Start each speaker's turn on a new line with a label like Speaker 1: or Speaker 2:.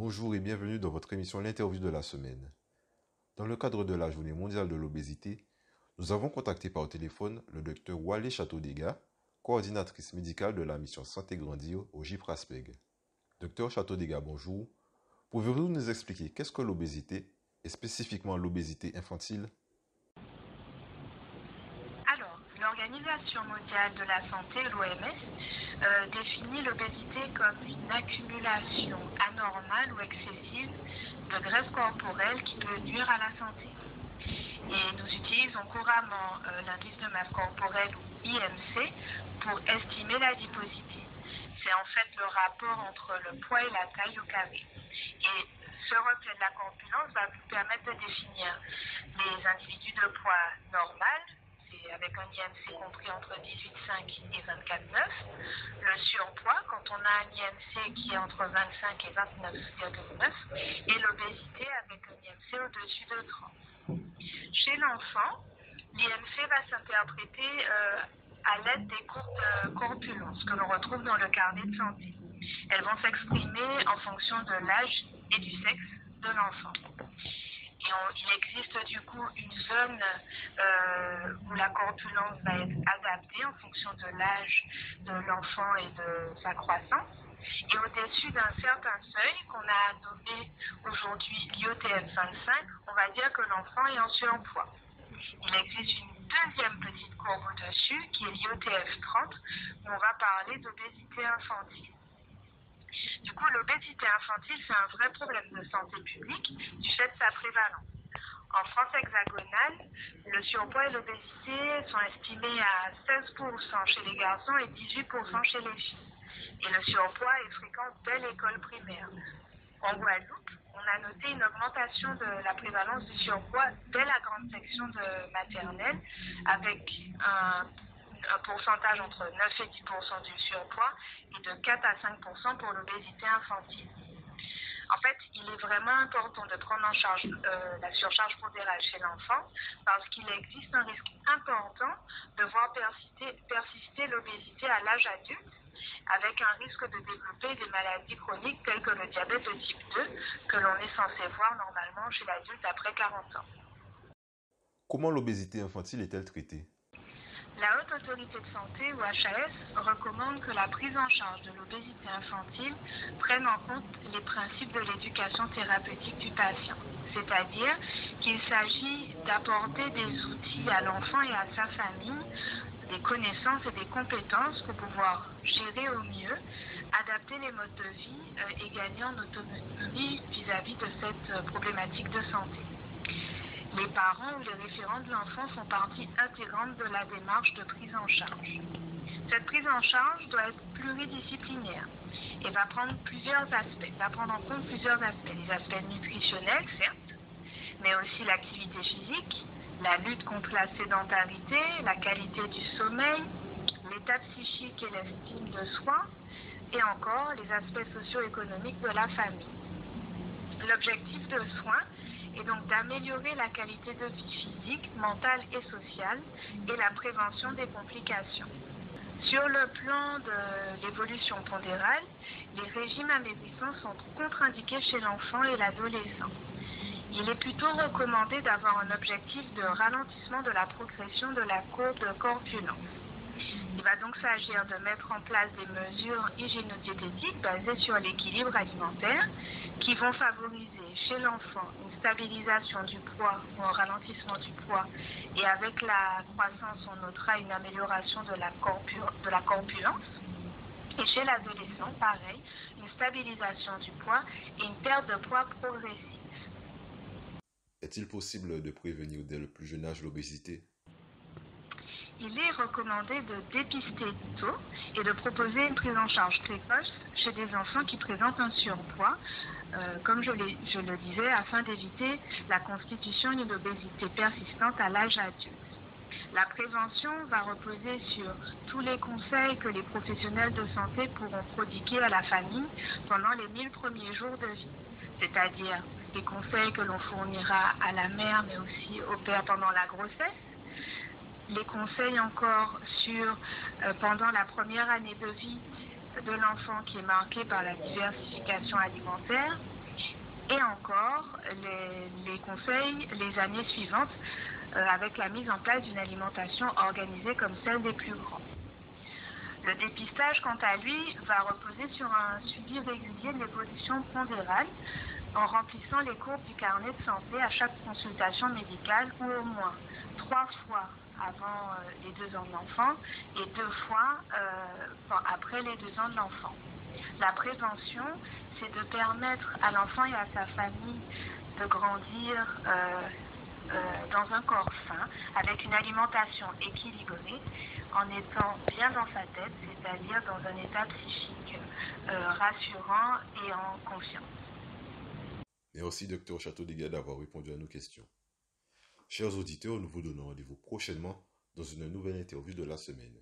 Speaker 1: Bonjour et bienvenue dans votre émission L'interview de la semaine. Dans le cadre de la Journée mondiale de l'obésité, nous avons contacté par téléphone le Dr Wale Chateaudega, coordinatrice médicale de la mission Santé Grandir au GIPRASPEG. Dr Chateaudega, bonjour. Pouvez-vous nous expliquer qu'est-ce que l'obésité et spécifiquement l'obésité infantile?
Speaker 2: L'Organisation mondiale de la santé, l'OMS, définit l'obésité comme une accumulation anormale ou excessive de graisse corporelle qui peut nuire à la santé. Et nous utilisons couramment l'indice de masse corporelle ou IMC pour estimer l'adiposité. C'est en fait le rapport entre le poids et la taille au carré. Et ce reflet de la corpulence va vous permettre de définir les individus de poids normal, avec un IMC compris entre 18,5 et 24,9. Le surpoids, quand on a un IMC qui est entre 25 et 29,9. Et l'obésité avec un IMC au-dessus de 30. Chez l'enfant, l'IMC va s'interpréter à l'aide des courbes de corpulence que l'on retrouve dans le carnet de santé. Elles vont s'exprimer en fonction de l'âge et du sexe de l'enfant. Il existe du coup une zone où la corpulence va être adaptée en fonction de l'âge de l'enfant et de sa croissance. Et au-dessus d'un certain seuil qu'on a nommé aujourd'hui l'IOTF 25, on va dire que l'enfant est en surpoids. Il existe une deuxième petite courbe au-dessus qui est l'IOTF 30 où on va parler d'obésité infantile. Du coup, l'obésité infantile, c'est un vrai problème de santé publique du fait de sa prévalence. En France hexagonale, le surpoids et l'obésité sont estimés à 16% chez les garçons et 18% chez les filles. Et le surpoids est fréquent dès l'école primaire. En Guadeloupe, on a noté une augmentation de la prévalence du surpoids dès la grande section de maternelle, avec un pourcentage entre 9 et 10% du surpoids et de 4 à 5% pour l'obésité infantile. En fait, il est vraiment important de prendre en charge la surcharge pondérale chez l'enfant parce qu'il existe un risque important de voir persister l'obésité à l'âge adulte avec un risque de développer des maladies chroniques telles que le diabète de type 2 que l'on est censé voir normalement chez l'adulte après 40 ans.
Speaker 1: Comment l'obésité infantile est-elle traitée?
Speaker 2: La Haute Autorité de Santé, ou HAS, recommande que la prise en charge de l'obésité infantile prenne en compte les principes de l'éducation thérapeutique du patient. C'est-à-dire qu'il s'agit d'apporter des outils à l'enfant et à sa famille, des connaissances et des compétences pour pouvoir gérer au mieux, adapter les modes de vie et gagner en autonomie vis-à-vis de cette problématique de santé. Les parents ou les référents de l'enfant font partie intégrante de la démarche de prise en charge. Cette prise en charge doit être pluridisciplinaire et va prendre en compte plusieurs aspects. Les aspects nutritionnels, certes, mais aussi l'activité physique, la lutte contre la sédentarité, la qualité du sommeil, l'état psychique et l'estime de soi, et encore les aspects socio-économiques de la famille. L'objectif de soins est donc d'améliorer la qualité de vie physique, mentale et sociale et la prévention des complications. Sur le plan de l'évolution pondérale, les régimes amaigrissants sont contre-indiqués chez l'enfant et l'adolescent. Il est plutôt recommandé d'avoir un objectif de ralentissement de la progression de la courbe de corpulence. Il va donc s'agir de mettre en place des mesures hygiéno-diététiques basées sur l'équilibre alimentaire qui vont favoriser chez l'enfant une stabilisation du poids ou un ralentissement du poids et avec la croissance on notera une amélioration de la corpulence. Et chez l'adolescent, pareil, une stabilisation du poids et une perte de poids progressive.
Speaker 1: Est-il possible de prévenir dès le plus jeune âge l'obésité?
Speaker 2: Il est recommandé de dépister tôt et de proposer une prise en charge précoce chez des enfants qui présentent un surpoids, comme je le disais, afin d'éviter la constitution d'une obésité persistante à l'âge adulte. La prévention va reposer sur tous les conseils que les professionnels de santé pourront prodiguer à la famille pendant les 1000 premiers jours de vie, c'est-à-dire les conseils que l'on fournira à la mère mais aussi au père pendant la grossesse, les conseils encore sur pendant la première année de vie de l'enfant qui est marquée par la diversification alimentaire Et encore, les conseils les années suivantes avec la mise en place d'une alimentation organisée comme celle des plus grands. Le dépistage, quant à lui, va reposer sur un suivi régulier de l'évolution pondérale en remplissant les courbes du carnet de santé à chaque consultation médicale ou au moins 3 fois avant les 2 ans de l'enfant et 2 fois après les 2 ans de l'enfant. La prévention, c'est de permettre à l'enfant et à sa famille de grandir dans un corps sain, avec une alimentation équilibrée, en étant bien dans sa tête, c'est-à-dire dans un état psychique rassurant et en confiance.
Speaker 1: Merci, Dr Château-Dégâts, d'avoir répondu à nos questions. Chers auditeurs, nous vous donnons rendez-vous prochainement dans une nouvelle interview de la semaine.